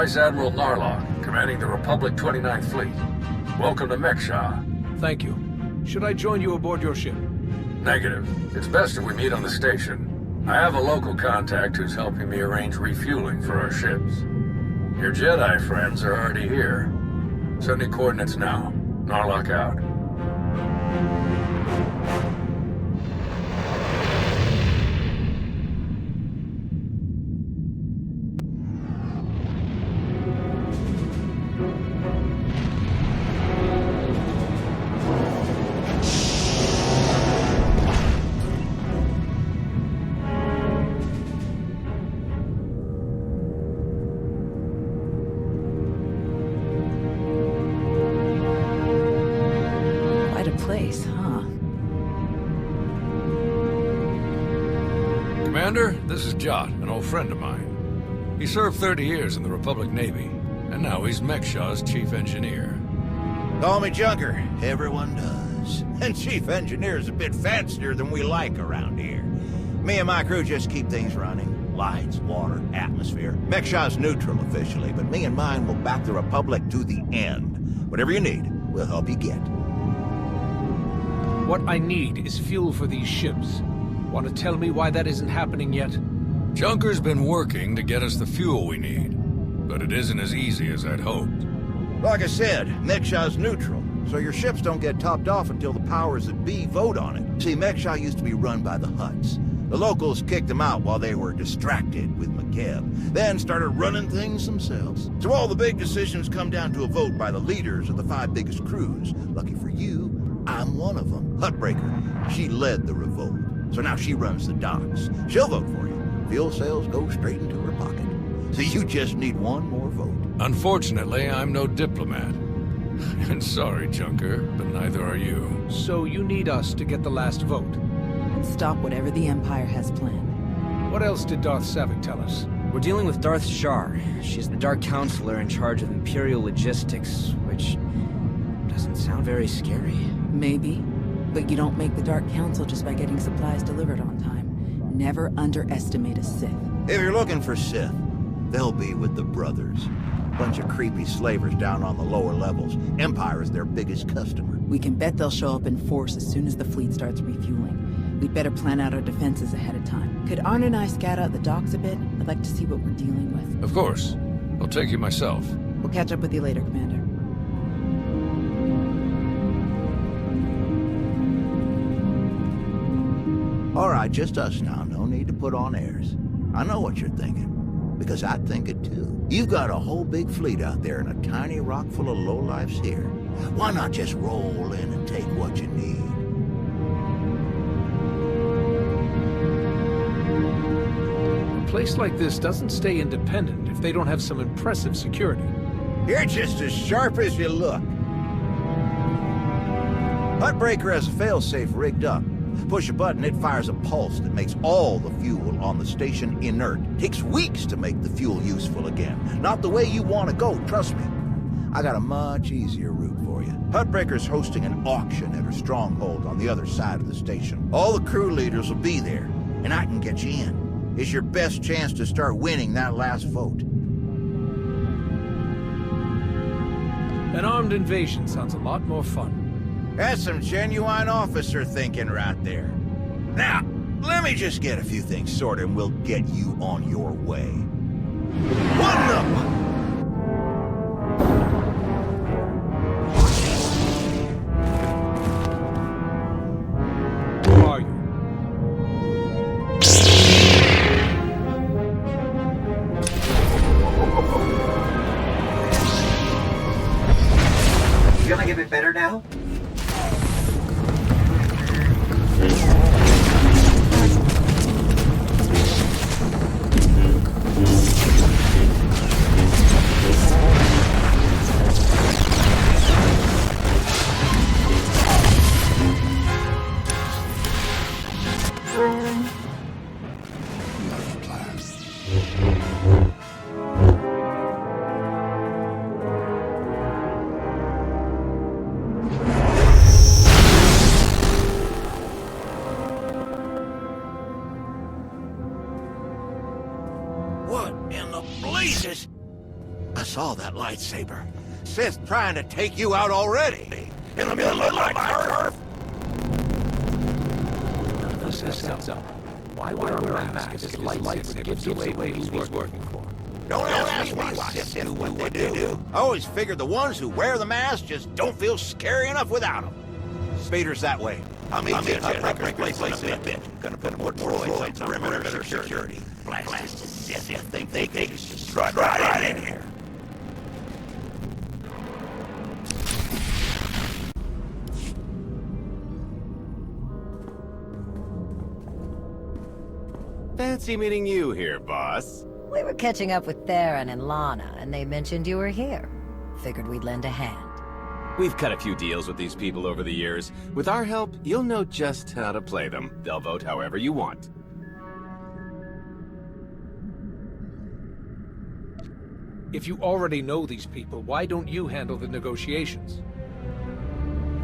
Vice Admiral Narlock, commanding the Republic 29th Fleet. Welcome to Mek'Sha. Thank you. Should I join you aboard your ship? Negative. It's best if we meet on the station. I have a local contact who's helping me arrange refueling for our ships. Your Jedi friends are already here. Sending coordinates now. Narlock out. Place, huh? Commander, this is Jot, an old friend of mine. He served 30 years in the Republic Navy, and now he's Mek'Sha's chief engineer. Call me Junker. Everyone does. And chief engineer's a bit fancier than we like around here. Me and my crew just keep things running. Lights, water, atmosphere. Mek'Sha's neutral officially, but me and mine will back the Republic to the end. Whatever you need, we'll help you get. What I need is fuel for these ships. Want to tell me why that isn't happening yet? Junker's been working to get us the fuel we need, but it isn't as easy as I'd hoped. Like I said, Mek'Sha's neutral, so your ships don't get topped off until the powers that be vote on it. See, Mek'Sha used to be run by the Hutts. The locals kicked them out while they were distracted with McKeb, then started running things themselves. So all the big decisions come down to a vote by the leaders of the 5 biggest crews. Lucky for you, I'm one of them. Huttbreaker. She led the revolt. So now she runs the docks. She'll vote for you. Fuel sales go straight into her pocket. So you just need one more vote. Unfortunately, I'm no diplomat. And sorry, Junker, but neither are you. So you need us to get the last vote. Stop whatever the Empire has planned. What else did Darth Savik tell us? We're dealing with Darth Shar. She's the Dark Counselor in charge of Imperial logistics, which doesn't sound very scary. Maybe, but you don't make the Dark Council just by getting supplies delivered on time. Never underestimate a Sith. If you're looking for Sith, they'll be with the Brothers. Bunch of creepy slavers down on the lower levels. Empire is their biggest customer. We can bet they'll show up in force as soon as the fleet starts refueling. We'd better plan out our defenses ahead of time. Could Arn and I scout out the docks a bit? I'd like to see what we're dealing with. Of course. I'll take you myself. We'll catch up with you later, Commander. All right, just us now. No need to put on airs. I know what you're thinking, because I think it too. You've got a whole big fleet out there and a tiny rock full of lowlifes here. Why not just roll in and take what you need? A place like this doesn't stay independent if they don't have some impressive security. You're just as sharp as you look. Huttbreaker has a failsafe rigged up. Push a button, it fires a pulse that makes all the fuel on the station inert. Takes weeks to make the fuel useful again. Not the way you want to go, trust me. I got a much easier route for you. Huttbreaker's hosting an auction at her stronghold on the other side of the station. All the crew leaders will be there, and I can get you in. It's your best chance to start winning that last vote. An armed invasion sounds a lot more fun. That's some genuine officer thinking right there. Now, let me just get a few things sorted and we'll get you on your way. One up! Who are you? Feeling a bit better now? I saw that lightsaber. Sith trying to take you out already. In the middle of my turf. Why wear a mask if his lightsaber gives away who he's working for? Don't ask me why Sith do what they do. I always figured the ones who wear the mask just don't feel scary enough without them. Speeder's that way. I'll meet you at Hutbreaker's place in a bit. Gonna put more droids on perimeter security. Blast the Sith think they can just strut right in here. Fancy meeting you here, boss. We were catching up with Theron and Lana, and they mentioned you were here. Figured we'd lend a hand. We've cut a few deals with these people over the years. With our help, you'll know just how to play them. They'll vote however you want. If you already know these people, why don't you handle the negotiations?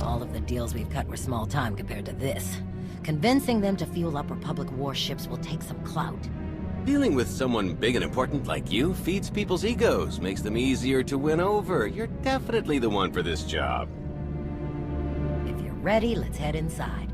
All of the deals we've cut were small time compared to this. Convincing them to fuel up Republic warships will take some clout. Dealing with someone big and important like you feeds people's egos, makes them easier to win over. You're definitely the one for this job. If you're ready, let's head inside.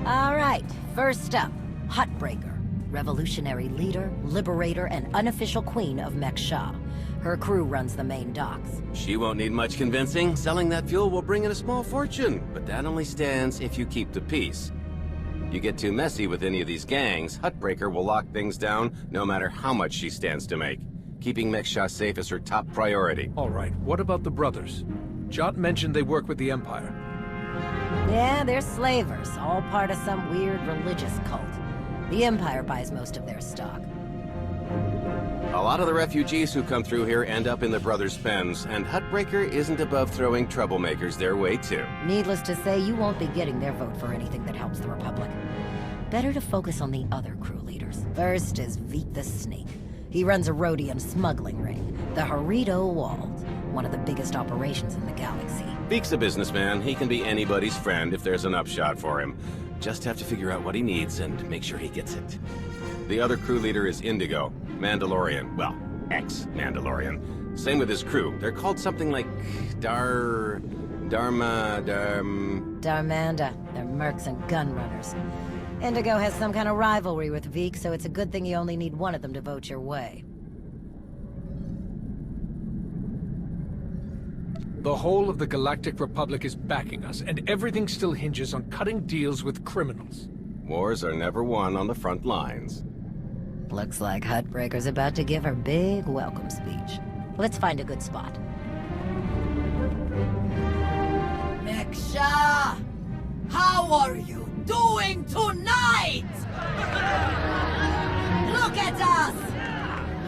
All right, first up, Hutbreaker. Revolutionary leader, liberator, and unofficial queen of Mek'Sha. Her crew runs the main docks. She won't need much convincing. Selling that fuel will bring in a small fortune, but that only stands if you keep the peace. You get too messy with any of these gangs, Hutbreaker will lock things down no matter how much she stands to make. Keeping Mek'Sha safe is her top priority. All right, what about the brothers? Jot mentioned they work with the Empire. Yeah, they're slavers, all part of some weird religious cult. The Empire buys most of their stock. A lot of the refugees who come through here end up in the brothers' pens, and Hutbreaker isn't above throwing troublemakers their way too. Needless to say, you won't be getting their vote for anything that helps the Republic. Better to focus on the other crew leaders. First is Veek the Snake. He runs a Rhodian smuggling ring, the Harrido Wald, one of the biggest operations in the galaxy. Veek's a businessman. He can be anybody's friend if there's an upshot for him. Just have to figure out what he needs and make sure he gets it. The other crew leader is Indigo, Mandalorian. Well, ex-Mandalorian. Same with his crew. They're called something like Darmanda. They're mercs and gun runners. Indigo has some kind of rivalry with Veek, so it's a good thing you only need one of them to vote your way. The whole of the Galactic Republic is backing us, and everything still hinges on cutting deals with criminals. Wars are never won on the front lines. Looks like Hutbreaker's about to give her big welcome speech. Let's find a good spot. Mek'Sha! How are you doing tonight? Look at us!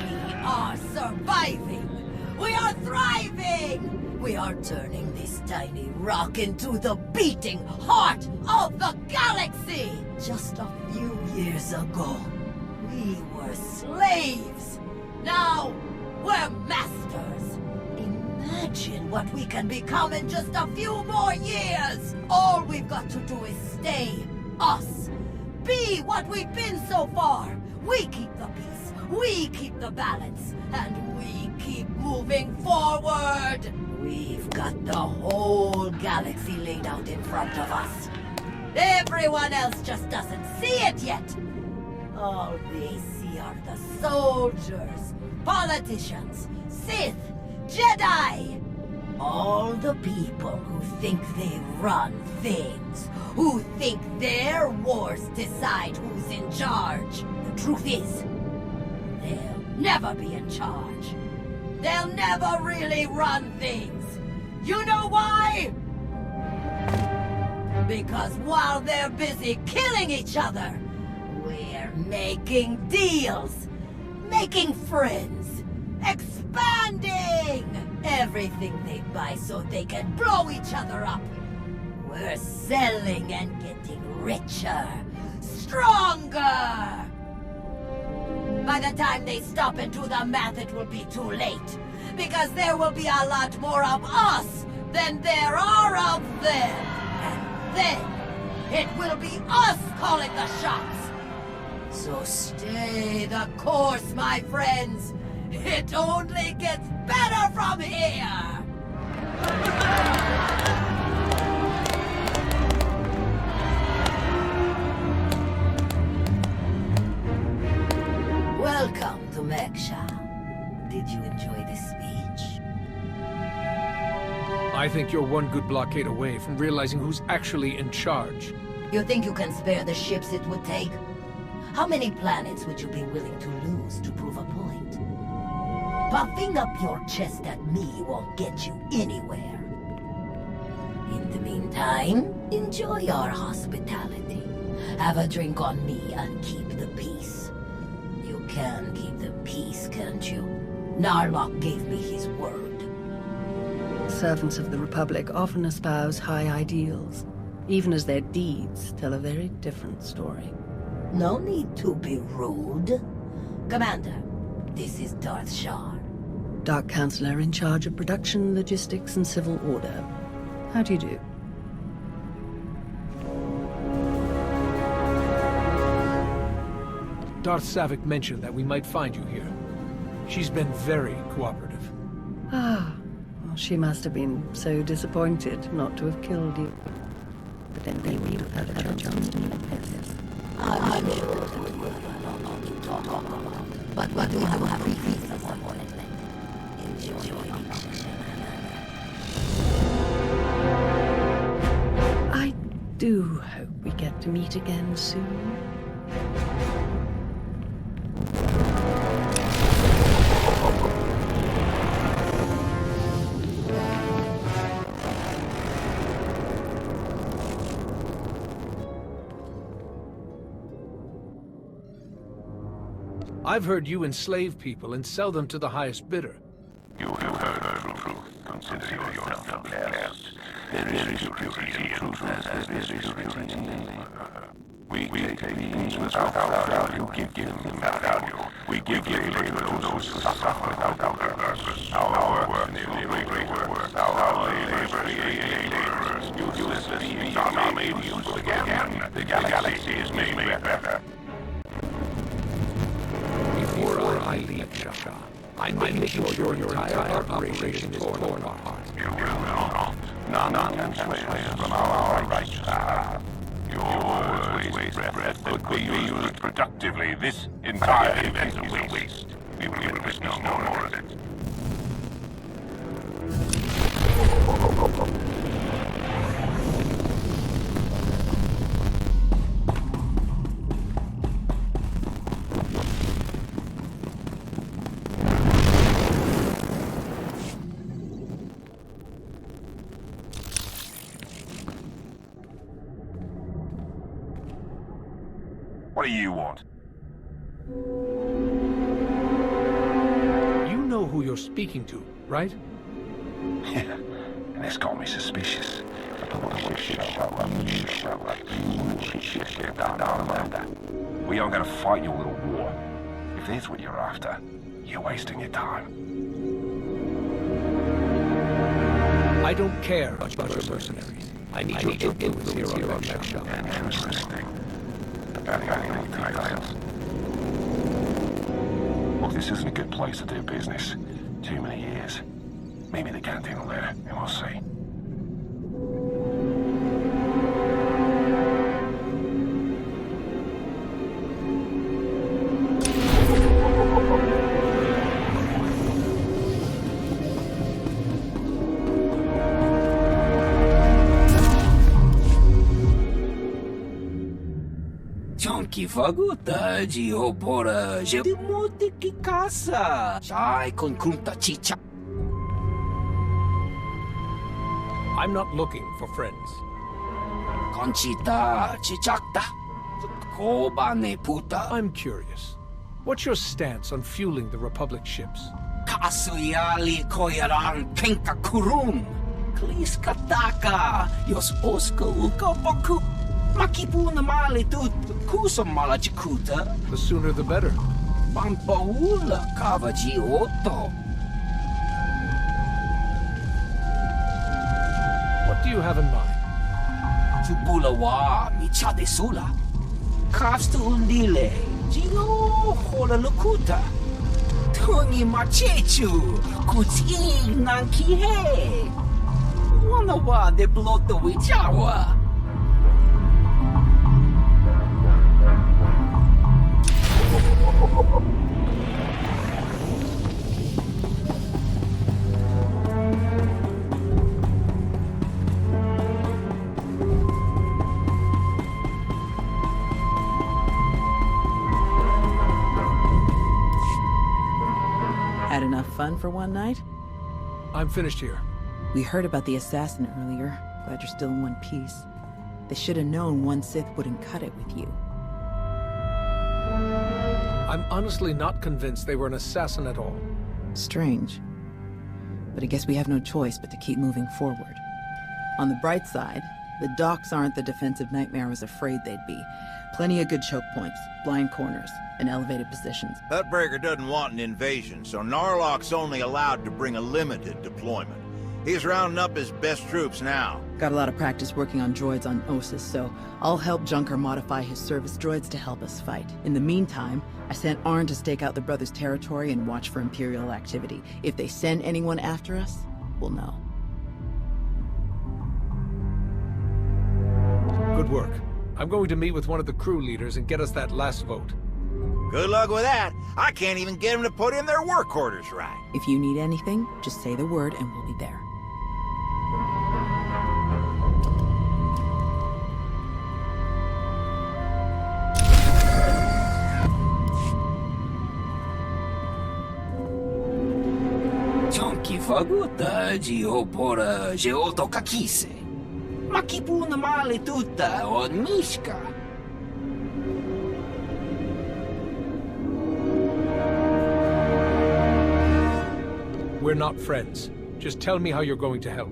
We are surviving! We are thriving! We are turning this tiny rock into the beating heart of the galaxy! Just a few years ago, we were slaves. Now, we're masters. Imagine what we can become in just a few more years. All we've got to do is stay us. Be what we've been so far. We keep the peace. We keep the balance. And we keep moving forward. We've got the whole galaxy laid out in front of us. Everyone else just doesn't see it yet. All they see are the soldiers, politicians, Sith, Jedi. All the people who think they run things, who think their wars decide who's in charge. The truth is, they'll never be in charge. They'll never really run things. You know why? Because while they're busy killing each other, we're making deals, making friends, expanding everything they buy so they can blow each other up. We're selling and getting richer, stronger. By the time they stop and do the math, it will be too late. Because there will be a lot more of us than there are of them. And then, it will be us calling the shots. So stay the course, my friends. It only gets better from here. Welcome to Mek'Sha. Did you enjoy this speech? I think you're one good blockade away from realizing who's actually in charge. You think you can spare the ships it would take? How many planets would you be willing to lose to prove a point? Puffing up your chest at me won't get you anywhere. In the meantime, enjoy our hospitality. Have a drink on me and keep the peace. You can keep the peace, can't you? Narlock gave me his word. Servants of the Republic often espouse high ideals, even as their deeds tell a very different story. No need to be rude. Commander, this is Darth Shar. Dark Counselor in charge of production, logistics, and civil order. How do you do? Darth Savik mentioned that we might find you here. She's been very cooperative. Ah, well, she must have been so disappointed not to have killed you. But then they would have had a chance to meet this. I'm sure that we will not to talk about. But what do you have reason for enjoy. I do hope we get to meet again soon. I've heard you enslave people and sell them to the highest bidder. You have heard the truth. Consider yourself blessed. There is security in truth as there is security in name. We take things without value, give them value. We give labor to those who suffer without purpose. Our work is great work. Our labor is laborers. Useless beings are made useful again. The galaxy is made better. Before I leave Mek'Sha, I make sure your entire operation is torn apart. You will not. None can sway us from our righteous path. Your waste breath could be used productively. This entire event is a waste. We will witness no more of it. What do you want? You know who you're speaking to, right? Yeah, and this got me suspicious. We aren't gonna fight your little war. If that's what you're after, you're wasting your time. I don't care much about your mercenaries. I need your influence here on Mek'Sha. Interesting. Look, this isn't a good place to do business. Too many years. Maybe the canteen will let it, and we'll see. Chonky faguta, Giopora, je de mote que casa. Sai con kunta chicha. I'm not looking for friends. Conchita, chichakta. Kobane puta. I'm curious. What's your stance on fueling the Republic ships? Kasuyali koyaran penka kurum. Kliskataka, yos oska uka baku. Makipuna mali tut kusa malachikuta. The sooner the better. Pampaula kavaji otto. What do you have in mind? Tupula wa michade sula. Kastu undile. Gio hola lukuta. Tungi machechu. Kuting nanki he. Wanawa de bloto wichawa. Had enough fun for one night? I'm finished here. We heard about the assassin earlier. Glad you're still in one piece. They should have known one Sith wouldn't cut it with you. I'm honestly not convinced they were an assassin at all. Strange. But I guess we have no choice but to keep moving forward. On the bright side, the docks aren't the defensive nightmare I was afraid they'd be. Plenty of good choke points, blind corners, and elevated positions. Hutbreaker doesn't want an invasion, so Narlock's only allowed to bring a limited deployment. He's rounding up his best troops now. Got a lot of practice working on droids on Ossus, so I'll help Junker modify his service droids to help us fight. In the meantime, I sent Arn to stake out the Brothers' territory and watch for Imperial activity. If they send anyone after us, we'll know. Good work. I'm going to meet with one of the crew leaders and get us that last vote. Good luck with that. I can't even get them to put in their work orders right. If you need anything, just say the word and we'll be there. Chonki faguta geopora geotokakise. Makipuna male tutta od Mishka. We're not friends. Just tell me how you're going to help.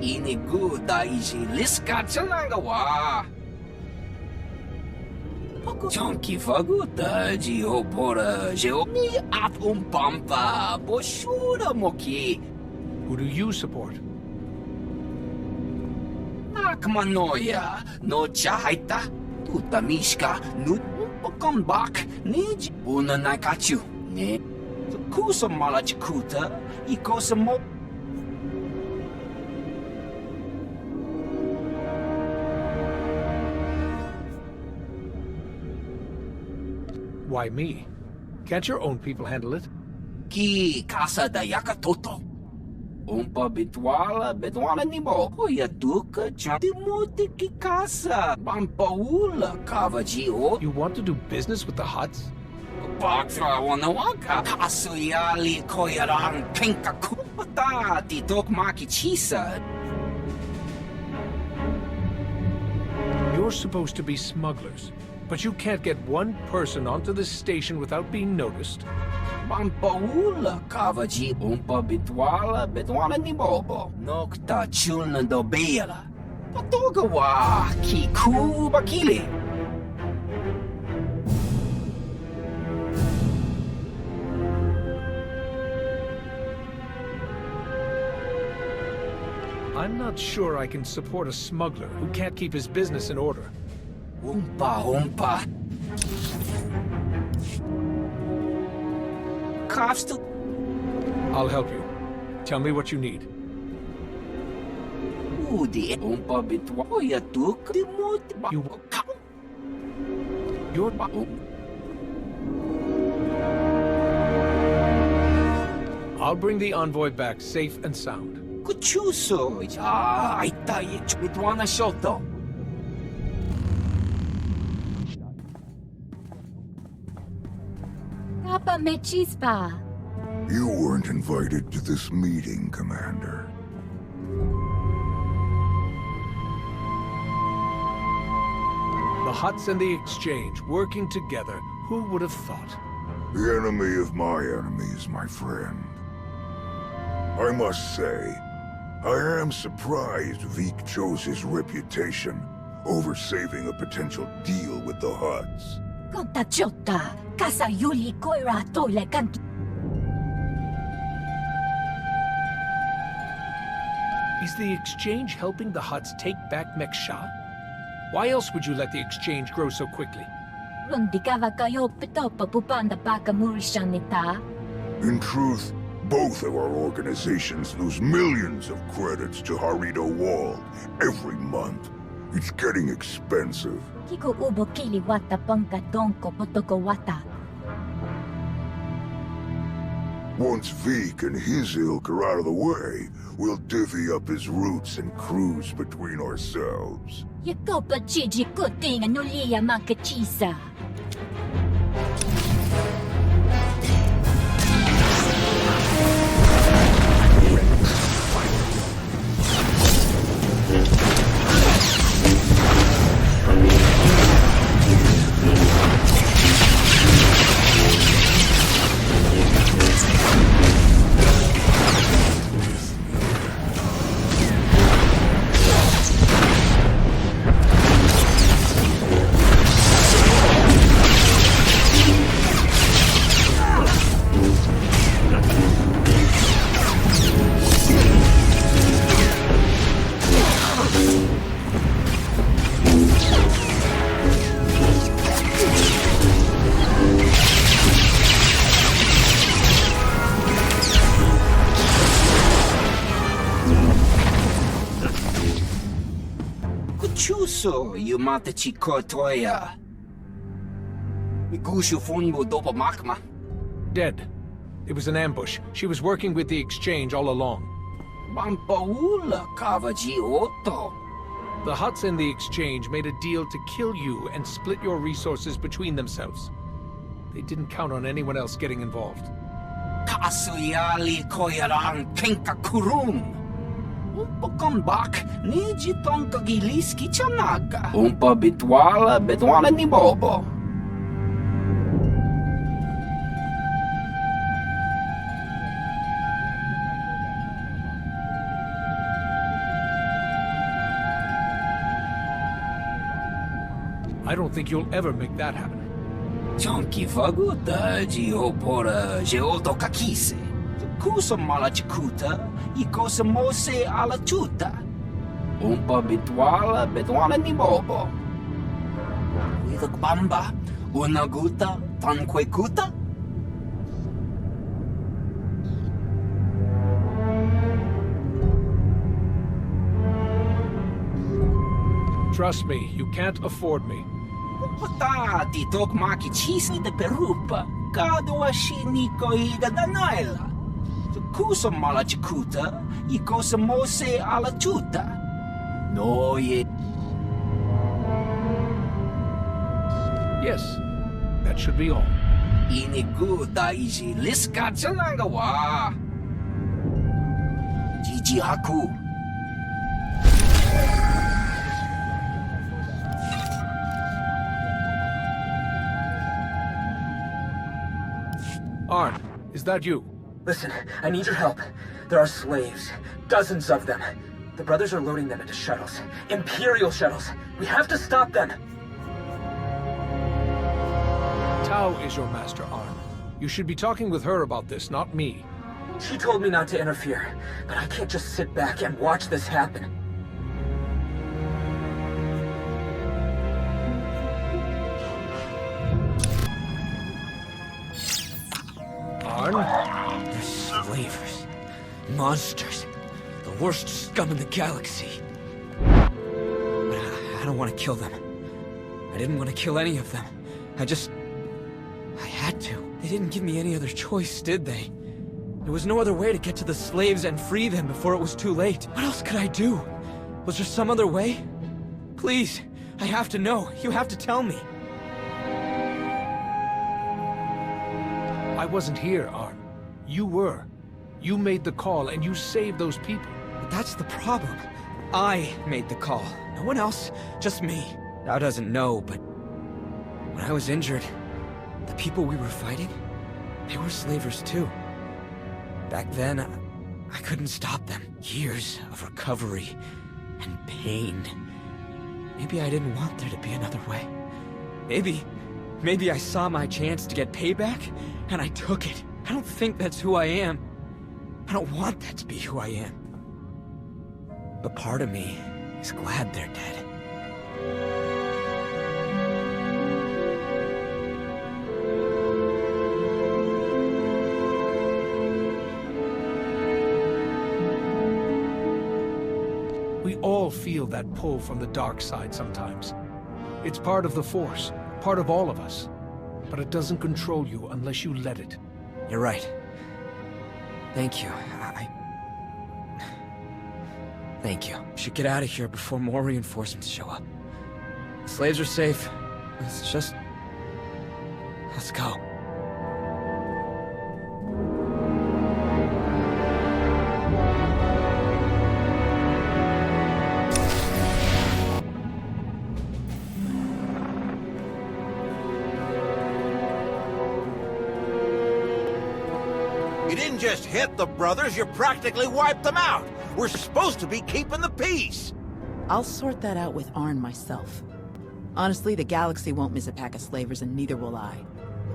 Inigu daiji liska chanagawa. Chonki faguta geopora geoni at umpampa boshura moki. Who do you support? Akmanoya no chahaita. Tuta Mishka no umpakombak nij una nakachu. Ne kusa malachikuta ikosa mo. Why me? Can't your own people handle it? Ki casa da yakatoto. Umpa bitwala ni mo. Oya duka chatimuti ki casa. Bampaula kavaji o. You want to do business with the Hutts? Bakra wanawaka. Kasuyali koyaran pinka kupata. Titok maki chisa. You're supposed to be smugglers, but you can't get one person onto this station without being noticed. Bampaula kavaji umpa bitwala ni bobo. Nokta chulna do bela. Patogawa ki kubakili. I'm not sure I can support a smuggler who can't keep his business in order. Umpa. Cops to... I'll help you. Tell me what you need. Udi umpa bitwaya tuk dimut. You're... I'll bring the envoy back safe and sound. Kuchuso. Aitaye bitwana shoto. Papa Mek'Sha. You weren't invited to this meeting, Commander. The Hutts and the Exchange working together. Who would have thought? The enemy of my enemies, my friend. I must say, I am surprised Vik chose his reputation over saving a potential deal with the Hutts. Conta chota. Casa Yuli koira tole kantu. Is the Exchange helping the Hutts take back Mek'Sha? Why else would you let the Exchange grow so quickly? Rundikava kayo pitopa pupanda baka murishanita. In truth, both of our organizations lose millions of credits to Harito Wall every month. It's getting expensive. Kiko ubo kili wata pangka donko potoko wata. Once Vik and his ilk are out of the way, we'll divvy up his roots and cruise between ourselves. Yakopa chiji kuting anulia mankachisa. Chuso, you mata chikotoya. Mikushu funmu dopa makma. Dead. It was an ambush. She was working with the exchange all along. Bampaula kavaji oto. The Hutts and the exchange made a deal to kill you and split your resources between themselves. They didn't count on anyone else getting involved. Kasuyali koyaran kenka kurum. Umpa comeback, niji tonka giliski chanaga. Umpa bitwala ni bobo. I don't think you'll ever make that happen. Chonki faguta geopora geoto kakise. Kusa malachikuta, ikosa mose ala chuta. Umpa bitwala ni bobo. Widok bamba, unaguta, tankwekuta. Trust me, you can't afford me. Pata titok maki chisni de perupa. Kadwa shiniko iga danaila. Kusa malachikuta, ikosa mose ala chuta. No ye. Yes, that should be all. Iniguda iji liska chananga wa. Jiji haku. Arn, is that you? Listen, I need your help. There are slaves. Dozens of them. The brothers are loading them into shuttles. Imperial shuttles. We have to stop them. Tao is your master, Arn. You should be talking with her about this, not me. She told me not to interfere, but I can't just sit back and watch this happen. Arn? They're slavers. Monsters. The worst scum in the galaxy. But I don't want to kill them. I didn't want to kill any of them. I had to. They didn't give me any other choice, did they? There was no other way to get to the slaves and free them before it was too late. What else could I do? Was there some other way? Please, I have to know. You have to tell me. I wasn't here, Arn. You were. You made the call and you saved those people. But that's the problem. I made the call. No one else, just me. Thou doesn't know, but when I was injured, the people we were fighting, they were slavers too. Back then, I couldn't stop them. Years of recovery and pain. Maybe I didn't want there to be another way. Maybe I saw my chance to get payback, and I took it. I don't think that's who I am. I don't want that to be who I am. But part of me is glad they're dead. We all feel that pull from the dark side sometimes. It's part of the Force, part of all of us. But it doesn't control you unless you let it. You're right. Thank you. Thank you. We should get out of here before more reinforcements show up. The slaves are safe. Let's go. You didn't just hit the brothers, you practically wiped them out. We're supposed to be keeping the peace. I'll sort that out with Arn myself. Honestly, the galaxy won't miss a pack of slavers, and neither will I.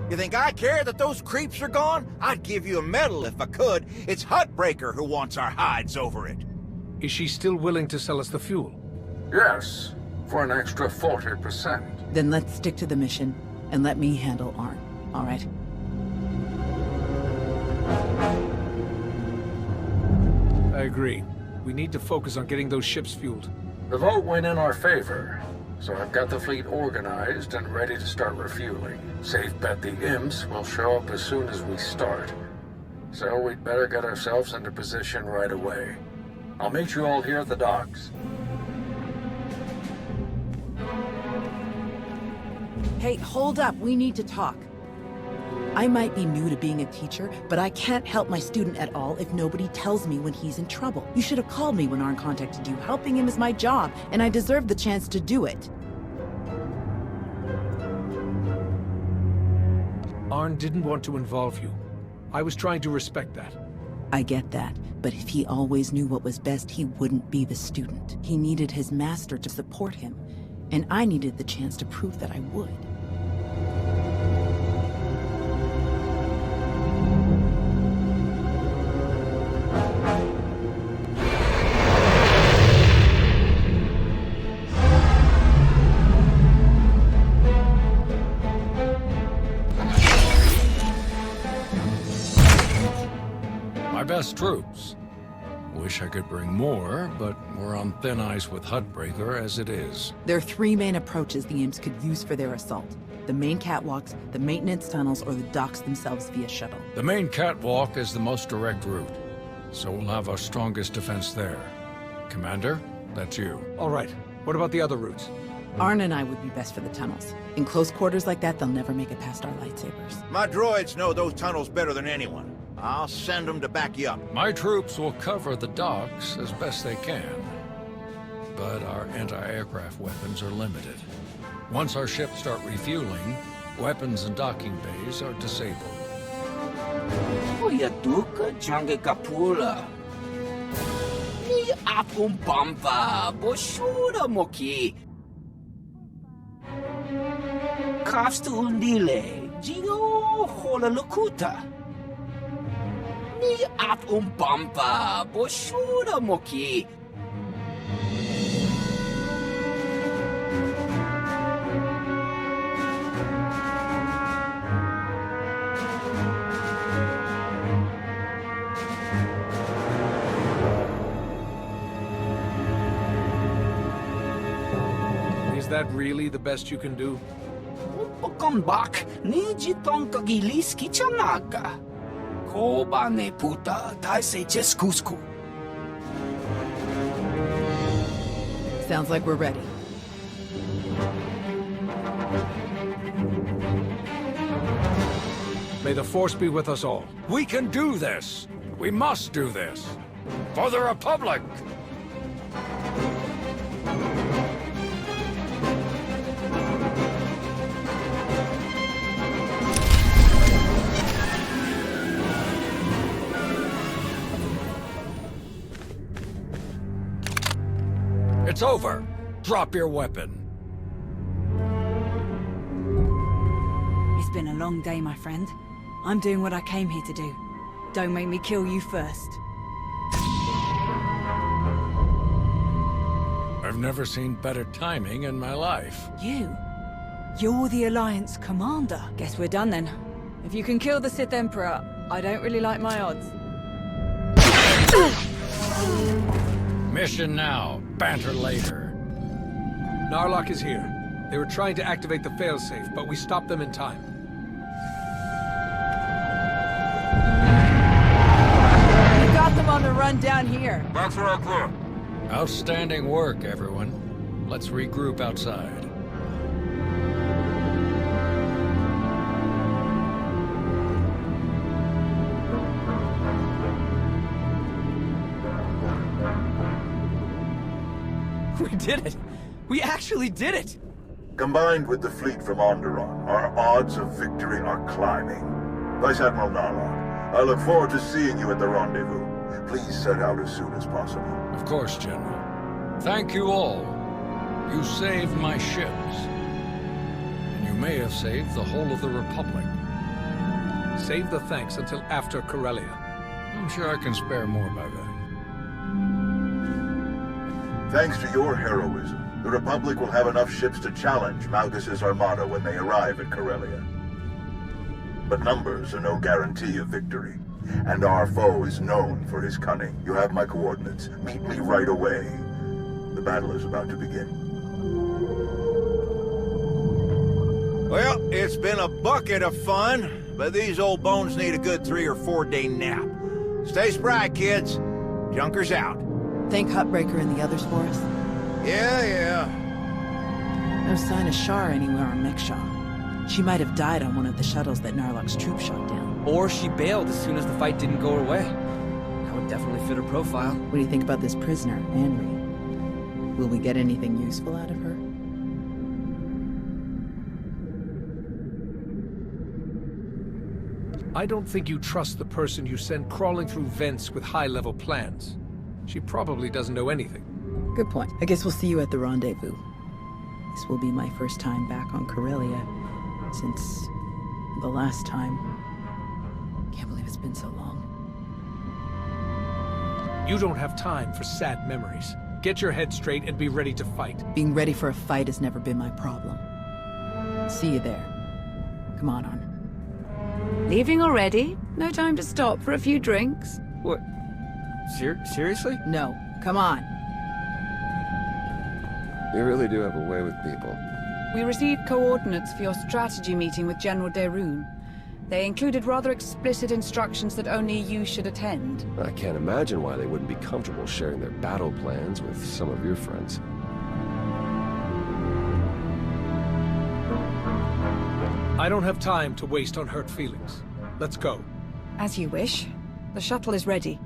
You think I care that those creeps are gone? I'd give you a medal if I could. It's Hutbreaker who wants our hides over it. Is she still willing to sell us the fuel? Yes, for an extra 40%. Then let's stick to the mission, and let me handle Arn, all right? I agree. We need to focus on getting those ships fueled. The vote went in our favor, so I've got the fleet organized and ready to start refueling. Safe bet the imps will show up as soon as we start. So we'd better get ourselves into position right away. I'll meet you all here at the docks. Hey, hold up. We need to talk. I might be new to being a teacher, but I can't help my student at all if nobody tells me when he's in trouble. You should have called me when Arn contacted you. Helping him is my job, and I deserve the chance to do it. Arn didn't want to involve you. I was trying to respect that. I get that, but if he always knew what was best, he wouldn't be the student. He needed his master to support him, and I needed the chance to prove that I would. Best troops. Wish I could bring more, but we're on thin ice with Hutbreaker as it is. There are three main approaches the imps could use for their assault. The main catwalks, the maintenance tunnels, or the docks themselves via shuttle. The main catwalk is the most direct route, so we'll have our strongest defense there. Commander, that's you. All right. What about the other routes? Arn and I would be best for the tunnels. In close quarters like that, they'll never make it past our lightsabers. My droids know those tunnels better than anyone. I'll send them to back you up. My troops will cover the docks as best they can, but our anti-aircraft weapons are limited. Once our ships start refueling, weapons and docking bays are disabled. Oya tuka jange kapula. Ni apum bamba boshura moki. Kafstu undile, jigo hola lukuta. Ni apum bamba boshura moki. Is that really the best you can do? Pokambak ni jitong kagilis kichanaga. Koba ne puta taise jeskusku. Sounds like we're ready. May the Force be with us all. We can do this! We must do this! For the Republic! It's over! Drop your weapon! It's been a long day, my friend. I'm doing what I came here to do. Don't make me kill you first. I've never seen better timing in my life. You're the Alliance commander. Guess we're done then. If you can kill the Sith Emperor, I don't really like my odds. Mission now. banter later. Narlock is here. They were trying to activate the failsafe, but we stopped them in time. We got them on the run down here. That's all clear. Outstanding work, everyone. Let's regroup outside. We did it! We actually did it! Combined with the fleet from Onderon, our odds of victory are climbing. Vice Admiral Narlock, I look forward to seeing you at the rendezvous. Please set out as soon as possible. Of course, General. Thank you all. You saved my ships. And you may have saved the whole of the Republic. Save the thanks until after Corellia. I'm sure I can spare more by then. Thanks to your heroism, the Republic will have enough ships to challenge Malgus' armada when they arrive at Corellia. But numbers are no guarantee of victory. And our foe is known for his cunning. You have my coordinates. Meet me right away. The battle is about to begin. Well, it's been a bucket of fun, but these old bones need a good 3 or 4 day nap. Stay spry, kids. Junker's out. Thank Hutbreaker and the others for us? Yeah. No sign of Shar anywhere on Mek'Sha. She might have died on one of the shuttles that Narlock's troops shot down. Or she bailed as soon as the fight didn't go her way. That would definitely fit her profile. What do you think about this prisoner, Henry? Will we get anything useful out of her? I don't think you trust the person you send crawling through vents with high-level plans. She probably doesn't know anything. Good point. I guess we'll see you at the rendezvous. This will be my first time back on Corellia since the last time. Can't believe it's been so long. You don't have time for sad memories. Get your head straight and be ready to fight. Being ready for a fight has never been my problem. See you there. Come on. Leaving already? No time to stop for a few drinks? What? Seriously? No. Come on. You really do have a way with people. We received coordinates for your strategy meeting with General Derun. They included rather explicit instructions that only you should attend. I can't imagine why they wouldn't be comfortable sharing their battle plans with some of your friends. I don't have time to waste on hurt feelings. Let's go. As you wish. The shuttle is ready.